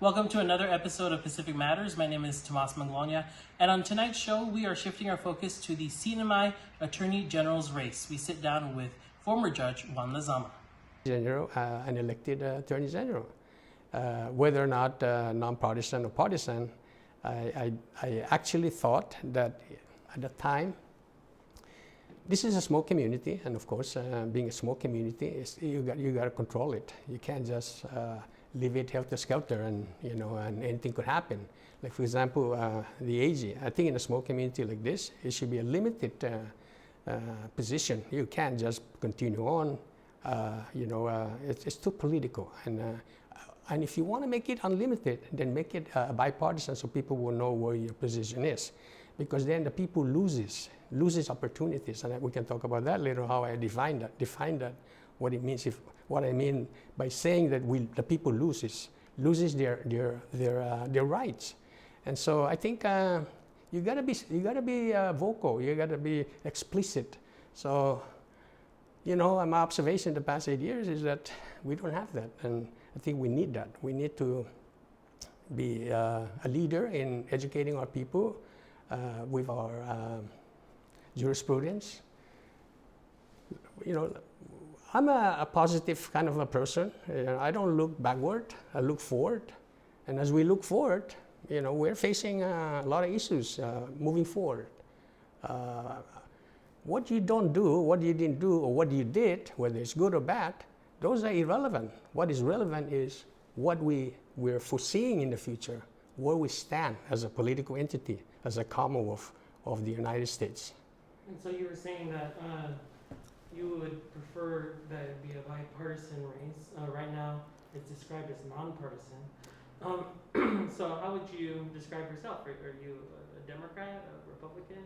Welcome to another episode of Pacific Matters. My name is Tomas Manglona, and on tonight's show, we are shifting our focus to the CNMI Attorney General's race. We sit down with former Judge Juan Lizama. An elected Attorney General. Whether or not nonpartisan or partisan, I actually thought that at the time, this is a small community, and of course, being a small community, you got to control it. You can't just leave it helter-skelter, and and anything could happen. Like for example, the AG. I think in a small community like this, it should be a limited position. You can't just continue on. It's too political, and if you want to make it unlimited, then make it bipartisan so people will know where your position is, because then the people loses opportunities, and we can talk about that later. How I define that, what it means. What I mean by saying that the people loses their rights, and so I think you gotta be vocal. You gotta be explicit. So. My observation the past 8 years is that we don't have that, and I think we need that. We need to be a leader in educating our people with our jurisprudence. I'm a positive kind of a person. I don't look backward, I look forward. And as we look forward, we're facing a lot of issues moving forward. What you don't do, what you didn't do, or what you did, whether it's good or bad, those are irrelevant. What is relevant is what we're foreseeing in the future, where we stand as a political entity, as a Commonwealth of the United States. And so you were saying that you would prefer that it be a bipartisan race. Right now, it's described as nonpartisan. So how would you describe yourself? Are you a Democrat, a Republican?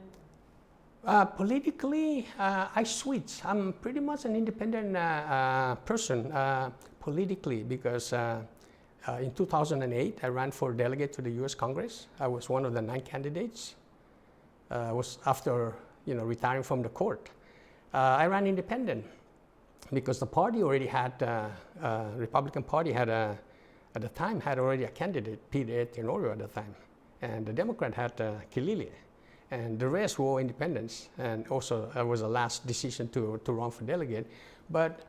Politically, I switch. I'm pretty much an independent person politically, because in 2008, I ran for delegate to the U.S. Congress. I was one of the 9 candidates. Was after retiring from the court. I ran independent because the party already had, Republican Party had at the time had already a candidate, Pete Tenorio at the time, and the Democrat had Kilili. And the rest were all independents, and also it was the last decision to run for delegate. But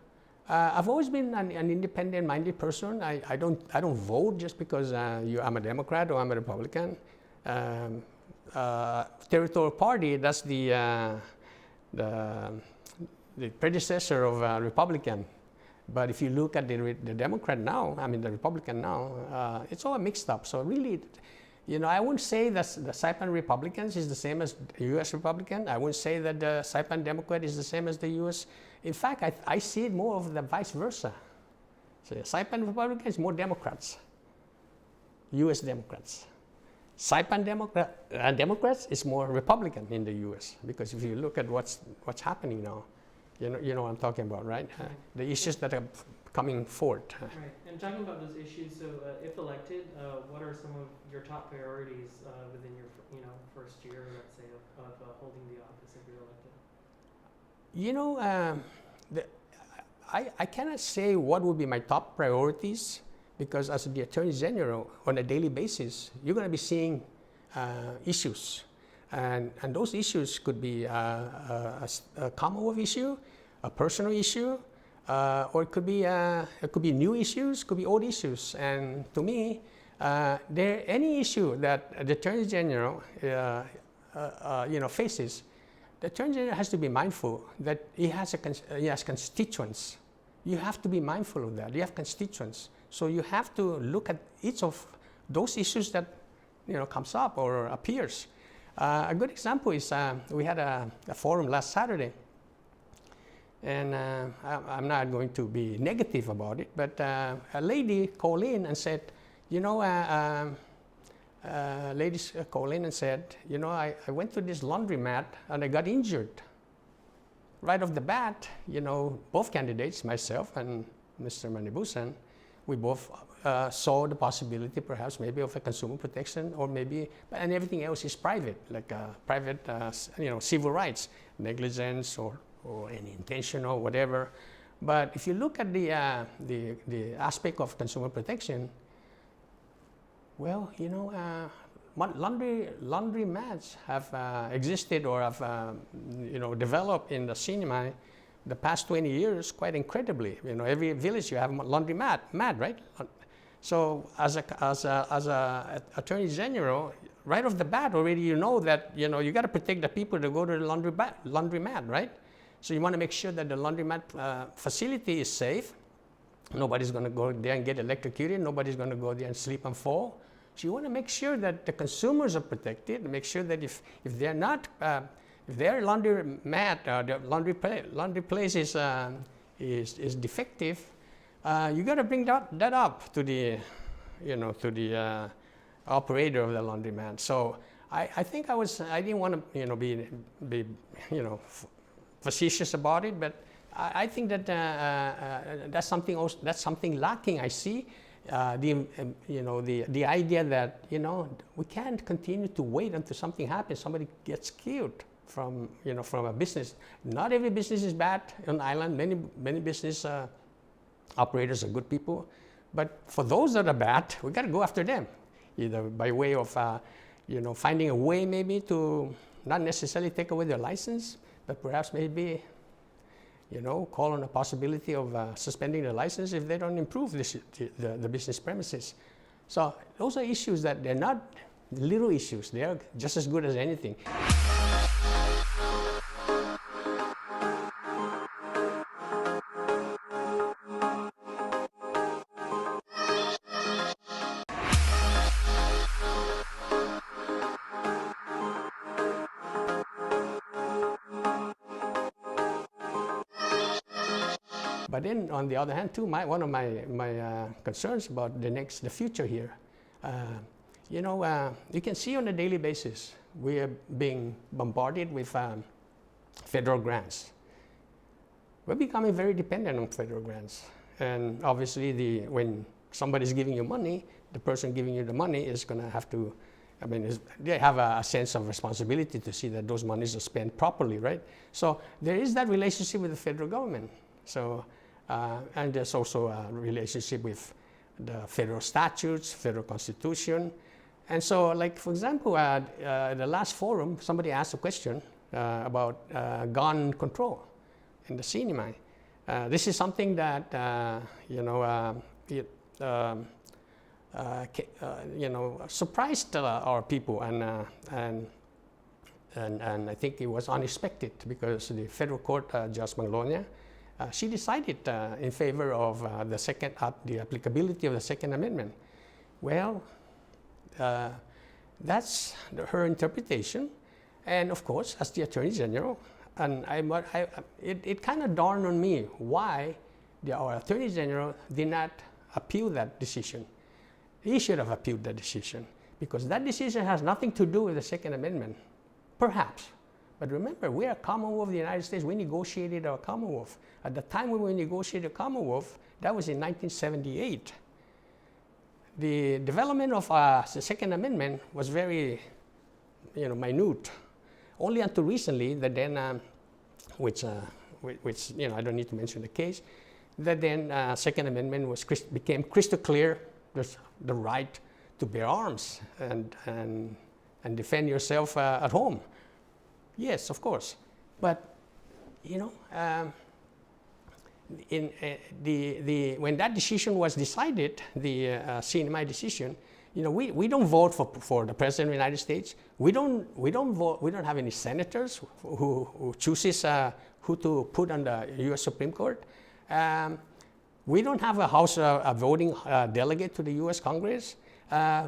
I've always been an independent-minded person. I don't vote just because I'm a Democrat or I'm a Republican. Territorial Party, that's the predecessor of Republican. But if you look at the Democrat now, the Republican now, it's all mixed up. So really, I wouldn't say that the Saipan Republicans is the same as the U.S. Republican. I wouldn't say that the Saipan Democrat is the same as the U.S. In fact, I see it more of the vice versa. So Saipan Republicans more Democrats, U.S. Democrats. Saipan Democrats is more Republican in the U.S. because if you look at what's happening now, you know what I'm talking about, right? The issues that are coming forward. Right. And talking about those issues, so if elected, what are some of your top priorities within your first year, let's say, of holding the office if you're elected? I cannot say what would be my top priorities, because as the Attorney General, on a daily basis, you're going to be seeing issues. And those issues could be a Commonwealth issue, a personal issue, or it could be new issues, could be old issues. And to me, any issue that the Attorney General faces, the Attorney General has to be mindful that he has constituents. You have to be mindful of that. You have constituents, so you have to look at each of those issues that comes up or appears. A good example is we had a forum last Saturday. And I'm not going to be negative about it, but a lady called in and said, ladies called in and said, I went to this laundromat and I got injured. Right off the bat, both candidates, myself and Mr. Manibusan, we both saw the possibility perhaps maybe of a consumer protection, or maybe, and everything else is private, like private, civil rights, negligence or any intentional, whatever. But if you look at the aspect of consumer protection, Well, you know, laundry mats have existed or have you know, developed in the CNMI the past 20 years quite incredibly. You know, every village you have a laundry mat, right? So as a attorney general, right off the bat already you know that, you know, you got to protect the people that go to the laundry mat, right? So you want to make sure that the laundromat facility is safe. Nobody's going to go there and get electrocuted. Nobody's going to go there and slip and fall. So you want to make sure that the consumers are protected. Make sure that if they're not, if their laundromat, their laundry place is defective, you got to bring that up to the, you know, to the operator of the laundromat. So I think I didn't want to, you know, be you know, facetious about it, but I think that that's something lacking. I see you know, the idea that, you know, we can't continue to wait until something happens, somebody gets killed from, you know, from a business. Not every business is bad on the island. Many business operators are good people, but for those that are bad, we got to go after them, either by way of you know, finding a way maybe to not necessarily take away their license, but perhaps maybe, you know, call on a possibility of suspending the license if they don't improve the business premises. So those are issues that they're not little issues. They are just as good as anything. But then, on the other hand, too, one of my concerns about the future here, you know, you can see on a daily basis we are being bombarded with federal grants. We're becoming very dependent on federal grants, and obviously, when somebody's giving you money, the person giving you the money is going to have to. I mean, they have a sense of responsibility to see that those monies are spent properly, right? So there is that relationship with the federal government. So. And there's also a relationship with the federal statutes, federal constitution. And so, like, for example, the last forum, somebody asked a question about gun control in the CNMI. This is something that, you know, you know, surprised our people, and I think it was unexpected because the federal court, Judge Manglona, she decided in favor of the applicability of the Second Amendment. Well, that's her interpretation, and of course, as the Attorney General, and it kind of dawned on me why our Attorney General did not appeal that decision. He should have appealed that decision, because that decision has nothing to do with the Second Amendment, perhaps. But remember, we are a Commonwealth of the United States. We negotiated our Commonwealth. At the time when we negotiated the Commonwealth, that was in 1978. The development of the Second Amendment was very, you know, minute. Only until recently that then, which you know, I don't need to mention the case, that then Second Amendment became crystal clear. There's the right to bear arms and defend yourself at home. Yes, of course, but you know, when that decision was decided, the CNMI decision, you know, we don't vote for the President of the United States. We don't vote. We don't have any senators who chooses who to put on the U.S. Supreme Court. We don't have a House a voting delegate to the U.S. Congress.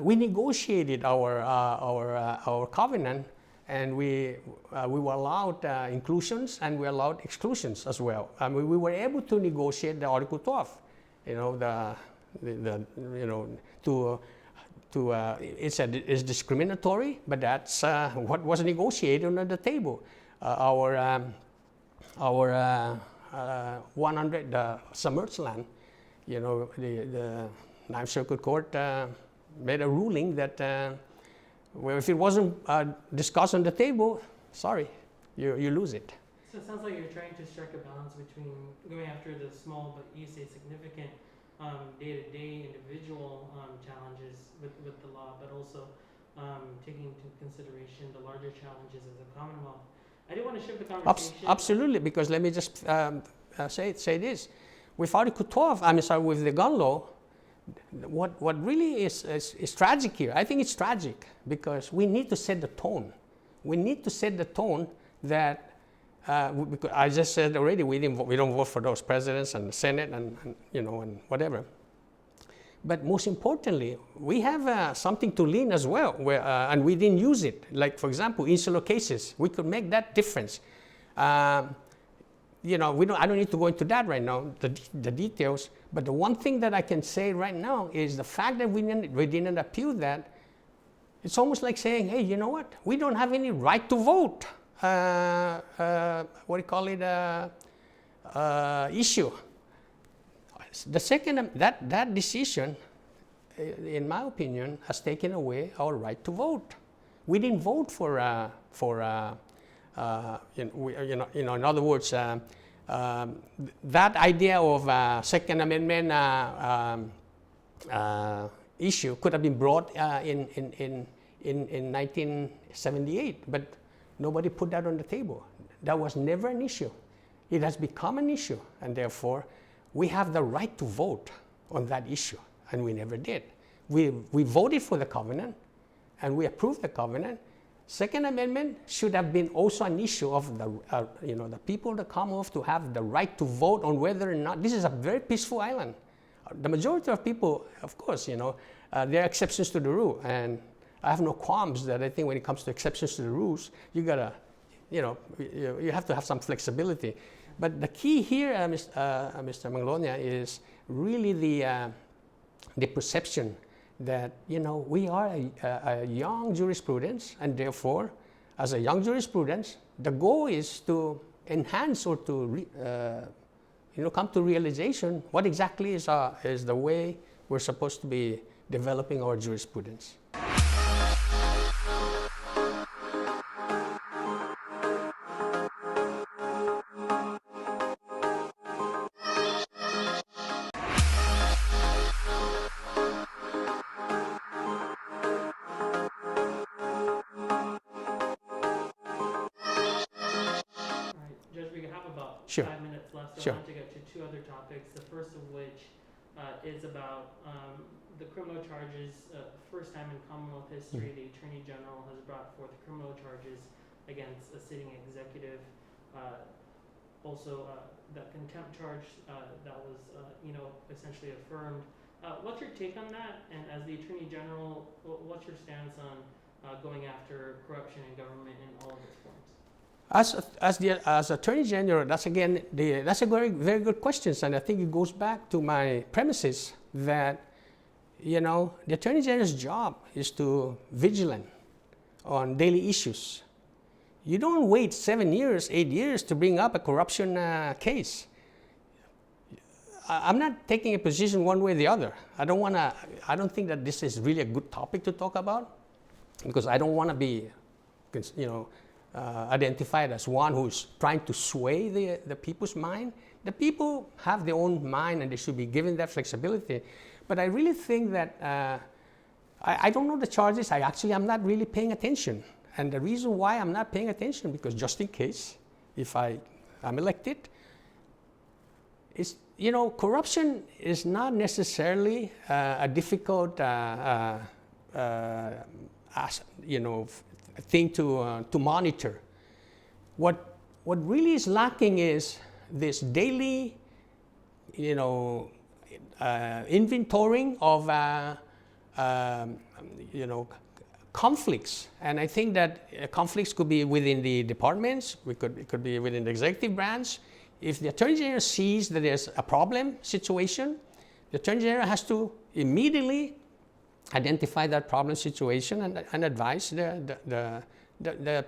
We negotiated our covenant. And we were allowed inclusions and we allowed exclusions as well. I mean, we were able to negotiate the Article 12. You know, you know, it's discriminatory, but that's what was negotiated under the table. Our 100 submerged land. You know, the Ninth Circuit Court made a ruling that. Well, if it wasn't discussed on the table, sorry, you lose it. So it sounds like you're trying to strike a balance between going after the small but you say significant day-to-day individual challenges with the law, but also taking into consideration the larger challenges of the Commonwealth. I do want to shift the conversation. Absolutely, because let me just say this. With Article 12, with the gun law, what really is tragic here, I think it's tragic because we need to set the tone. We need to set the tone that, because I just said already, we don't vote for those presidents and the Senate and whatever. But most importantly, we have something to lean as well, and we didn't use it. Like, for example, insular cases, we could make that difference. I don't need to go into that right now, the details. But the one thing that I can say right now is the fact that we didn't appeal that. It's almost like saying, hey, you know what? We don't have any right to vote. Issue. The second, that decision, in my opinion, has taken away our right to vote. We didn't vote for in other words, that idea of Second Amendment issue could have been brought in 1978, but nobody put that on the table. That was never an issue. It has become an issue, and therefore, we have the right to vote on that issue, and we never did. We voted for the covenant, and we approved the covenant. Second Amendment should have been also an issue of the people of the Commonwealth to have the right to vote on whether or not, this is a very peaceful island. The majority of people, of course, there are exceptions to the rule, and I have no qualms that I think when it comes to exceptions to the rules, you gotta, you have to have some flexibility. But the key here, Mr. Manglona, is really the perception that we are a young jurisprudence, and therefore, as a young jurisprudence, the goal is to enhance or to come to realization what exactly is the way we're supposed to be developing our jurisprudence. Sure. 5 minutes left, so Sure. I want to get to two other topics. The first of which is about the criminal charges. First time in Commonwealth history, the Attorney General has brought forth criminal charges against a sitting executive. Also, the contempt charge that was, essentially affirmed. What's your take on that? And as the Attorney General, what's your stance on going after corruption in government in all of its forms? As Attorney General, that's a very, very good question, and I think it goes back to my premises that, the Attorney General's job is to vigilant on daily issues. You don't wait 7 years, 8 years to bring up a corruption case. I'm not taking a position one way or the other. I don't think that this is really a good topic to talk about, because I don't want to be, identified as one who's trying to sway the people's mind. The people have their own mind and they should be given that flexibility. But I really think that, I don't know the charges. I'm not really paying attention. And the reason why I'm not paying attention, because just in case, if I'm elected, is, corruption is not necessarily a difficult, thing to monitor. What really is lacking is this daily, inventorying of, conflicts. And I think that conflicts could be within the departments. It could be within the executive branch. If the Attorney General sees that there's a problem situation, the Attorney General has to immediately identify that problem situation and advise the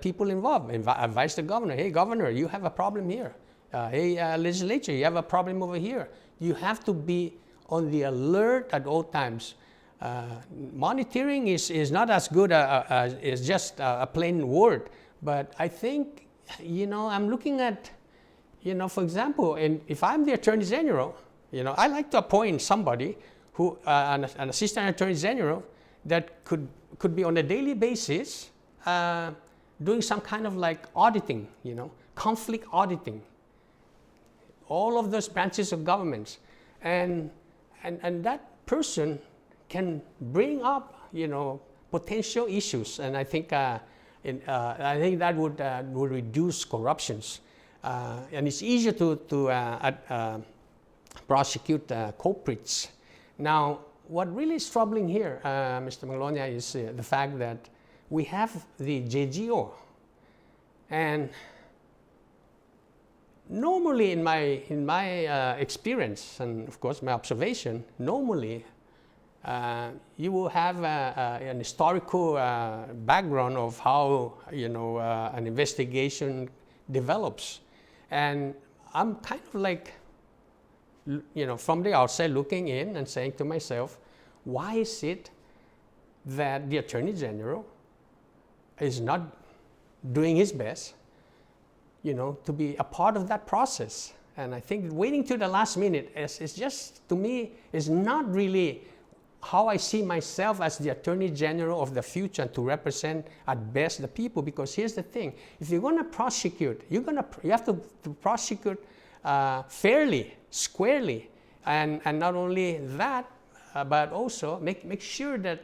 people involved. Advise the governor, hey governor, you have a problem here. Hey legislature, you have a problem over here. You have to be on the alert at all times. Monitoring is not as good as just a plain word, but I think, I'm looking at, for example, and if I'm the Attorney General, I like to appoint somebody who, an assistant attorney general, that could be on a daily basis doing some kind of like auditing, conflict auditing, all of those branches of governments, and that person can bring up, potential issues, and I think that would reduce corruptions, and it's easier to prosecute culprits. Now, what really is troubling here, Mr. Manglona, is the fact that we have the JGO, and normally in my experience and of course my observation, normally you will have an historical background of how an investigation develops, and I'm kind of like from the outside looking in and saying to myself, why is it that the Attorney General is not doing his best, to be a part of that process? And I think waiting to the last minute is just, to me, is not really how I see myself as the Attorney General of the future to represent at best the people. Because here's the thing: if you're going to prosecute, you have to prosecute fairly, squarely, and not only that, but also make sure that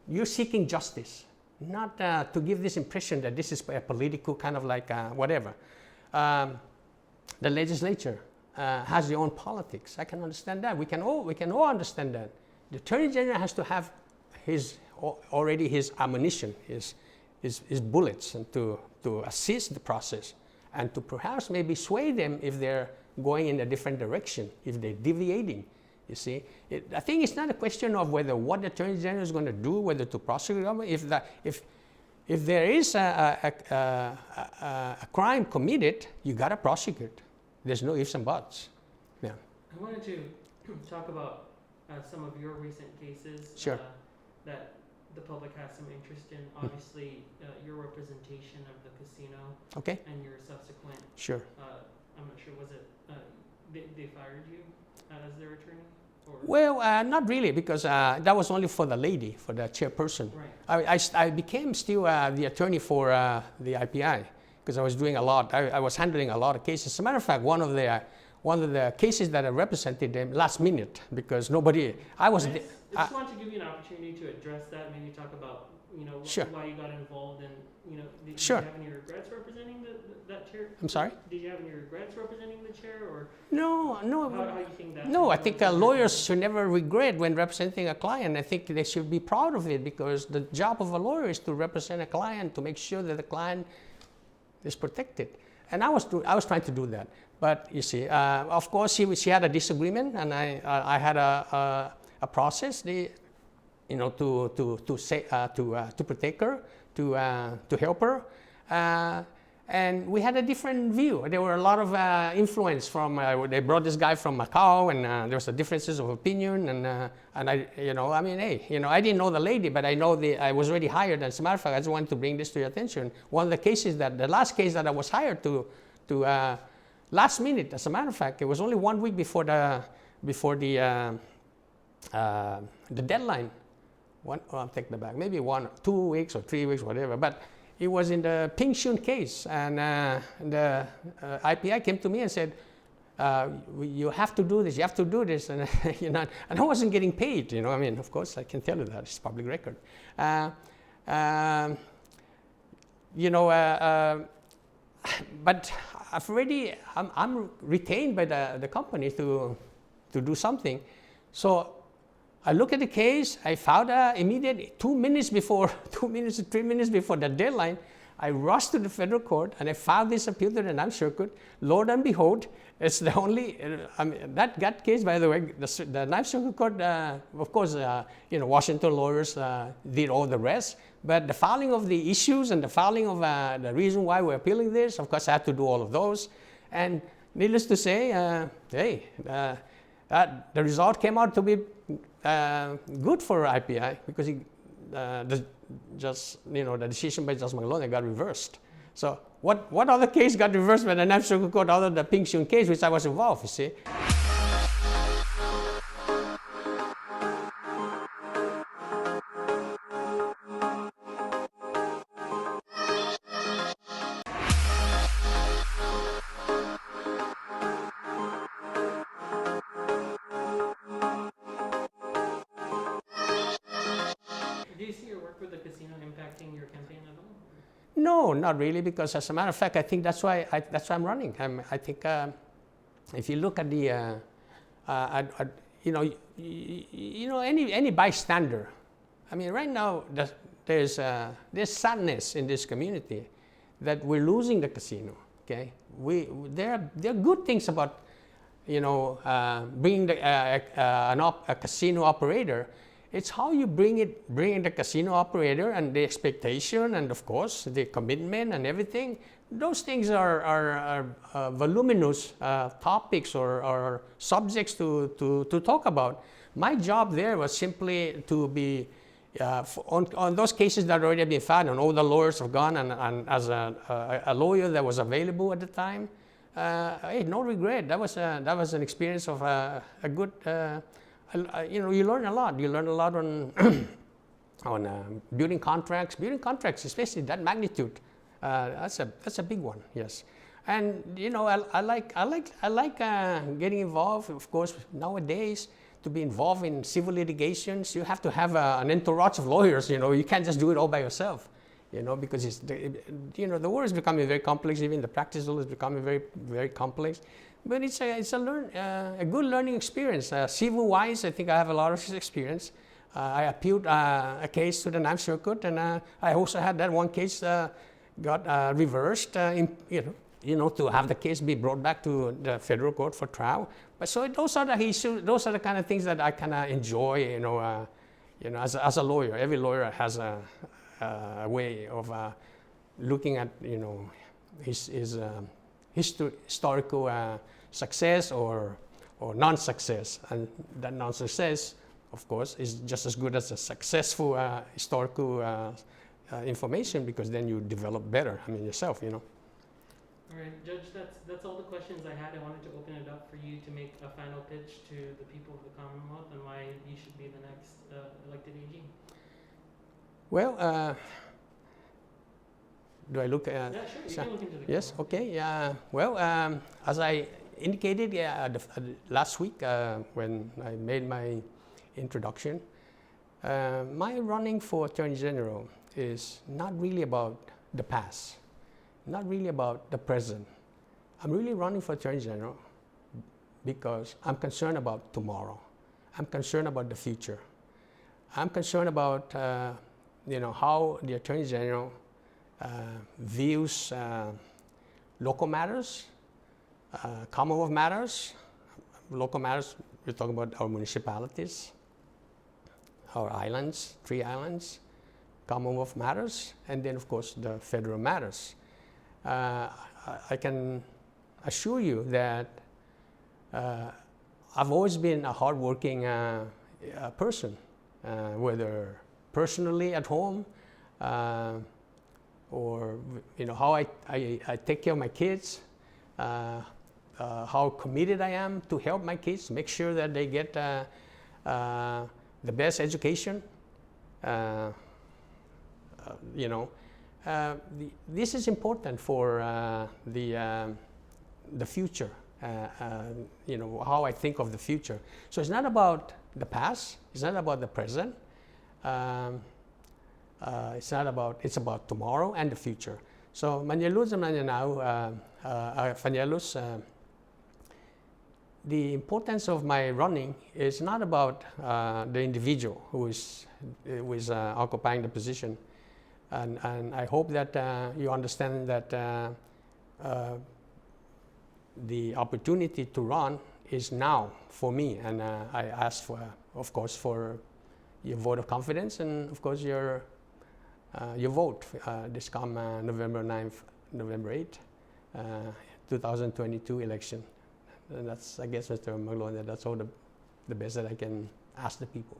you're seeking justice, not to give this impression that this is a political kind of like whatever. The legislature has their own politics. I can understand that. We can all understand that. The Attorney General has to have already his ammunition, his bullets, and to assist the process, and to perhaps maybe sway them if they're going in a different direction, if they're deviating. You see, I think it's not a question of whether what the Attorney General is going to do, whether to prosecute government. If there is a crime committed, you got to prosecute. There's no ifs and buts. Yeah. I wanted to talk about some of your recent cases. Sure. That the public has some interest in. Obviously, your representation of the casino. Okay. And your subsequent. Sure. I'm not sure. Was it they fired you as their attorney? Or? Well, not really, because that was only for the lady, for the chairperson. Right. I became still the attorney for the IPI, because I was doing a lot. I was handling a lot of cases. As a matter of fact, one of the cases that I represented them last minute, because nobody. I just want to give you an opportunity to address that. Maybe talk about sure. why you got involved, and did sure. you have any regrets representing that chair? I'm sorry? Did you have any regrets representing the chair, or no? How you think that? No, I think lawyers should never regret when representing a client. I think they should be proud of it, because the job of a lawyer is to represent a client, to make sure that the client is protected. And I was trying to do that. But you see, of course, she had a disagreement, and I had a process, to protect her, to help her, and we had a different view. There were a lot of influence from. They brought this guy from Macau, and there was differences of opinion, and I, I didn't know the lady, but I was already hired. As a matter of fact, I just wanted to bring this to your attention. One of the cases the last case that I was hired to last minute. As a matter of fact, it was only 1 week before the deadline. I'll take that back. Maybe 1, 2 weeks or 3 weeks, whatever. But it was in the Ping Shun case, and the IPI came to me and said, "You have to do this. You have to do this." And and I wasn't getting paid. Of course, I can tell you that it's public record. But I'm retained by the company to do something. So I look at the case. I found immediate 2 minutes before, 2 minutes, 3 minutes before the deadline, I rushed to the federal court, and I filed this appeal to the Ninth Circuit. Lord and behold, it's the only, that case, by the way, the Ninth Circuit Court, of course, Washington lawyers did all the rest, but the filing of the issues and the filing of the reason why we're appealing this, of course, I had to do all of those. And needless to say, the result came out to be good for IPI, because the decision by Judge Manglona got reversed. So what other case got reversed by the Ninth Circuit Court other than the Ping Shun case, which I was involved, you see? work with the casino impacting your campaign at all? No, not really, because as a matter of fact, I think that's why I'm running. I think if you look at the, any bystander. I mean, right now there's sadness in this community that we're losing the casino. Okay, there are good things about bringing a casino operator. It's how you bring in the casino operator and the expectation and of course the commitment and everything. Those things are voluminous topics or subjects to talk about. My job there was simply to be on those cases that already been found and all the lawyers have gone and as a lawyer that was available at the time, I had no regret. That was an experience of a good. You learn a lot. You learn a lot on on building contracts, especially that magnitude. That's a big one. Yes, and I like getting involved. Of course, nowadays to be involved in civil litigations, you have to have an entourage of lawyers. You can't just do it all by yourself. Because the world is becoming very complex. Even the practice law is becoming very, very complex. But it's a good learning experience. Civil-wise, I think I have a lot of experience. I appealed a case to the Ninth Circuit, and I also had that one case got reversed. To have the case be brought back to the federal court for trial. But so those are the issues. Those are the kind of things that I kind of enjoy. As a lawyer, every lawyer has a way of looking at his historical success or non-success, and that non-success, of course, is just as good as a successful historical information, because then you develop better. I mean, yourself. All right, Judge, that's all the questions I had. I wanted to open it up for you to make a final pitch to the people of the Commonwealth and why you should be the next elected AG. Well, do I look at... Yeah, sure. You can look into the Yes, camera. okay. Well, as I indicated last week when I made my introduction, my running for Attorney General is not really about the past, not really about the present. I'm really running for Attorney General because I'm concerned about tomorrow. I'm concerned about the future. I'm concerned about how the Attorney General views local matters, Commonwealth matters. Local matters, we're talking about our municipalities, our islands, 3 islands, Commonwealth matters, and then of course the federal matters. I can assure you that I've always been a hardworking person, whether personally at home or how I take care of my kids, how committed I am to help my kids, make sure that they get the best education. This is important for the future, how I think of the future. So it's not about the past, it's not about the present, it's about tomorrow and the future. So Manglona naman now, Fanyelos, the importance of my running is not about the individual who is occupying the position. And I hope that you understand that the opportunity to run is now for me. And I ask for, of course, for your vote of confidence and, of course, your vote this come November 9th, November 8th, 2022 election. And that's, I guess, Mr. Manglona, that's all the best that I can ask the people.